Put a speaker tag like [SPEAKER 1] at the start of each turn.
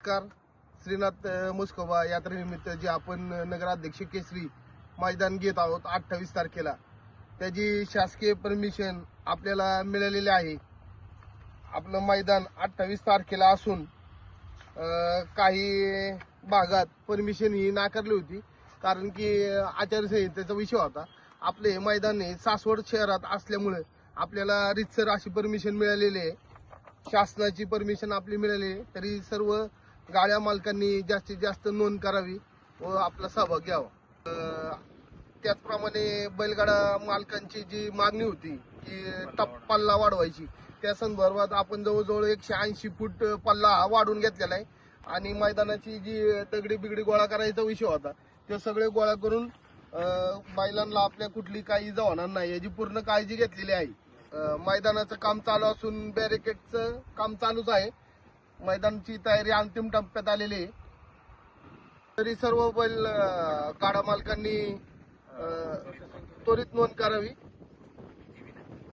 [SPEAKER 1] नमस्कार. श्रीनाथ मुस्कोबा यात्रेनिमित्त जे आपण नगराध्यक्ष केसरी मैदान घेत आहोत 28 तारखेला, त्याची शासकीय परमिशन आपल्याला मिळालेली आहे. आपलं मैदान 28 तारखेला असून काही भागात परमिशन ही नाकारली होती, कारण की आचारसंहितेचा विषय होता. आपले मैदान हे सासवड शहरात असल्यामुळे आपल्याला रितसर अशी परमिशन मिळालेली आहे. शासनाची परमिशन आपली मिळाली, तरी सर्व गाड्या मालकांनी जास्तीत जास्त नोंद करावी व आपला सहभाग घ्यावा. त्याचप्रमाणे बैलगाडा मालकांची जी मागणी होती की पल्ला वाढवायची, त्या संदर्भात आपण जवळजवळ 180 फूट पल्ला वाढवून घेतलेला आहे. आणि मैदानाची जी दगडी बिगडी गोळा करायचा विषय होता, ते सगळे गोळा करून बैलांना आपल्या कुठली काही इजा होणार नाही याची पूर्ण काळजी घेतलेली आहे. मैदानाचं काम चालू असून बॅरिकेडचं काम चालूच आहे. मैदानाची तयारी अंतिम टप्प्यात आलेली आहे. तरी सर्व बैल गाडा मालकांनी त्वरित नोंद करावी.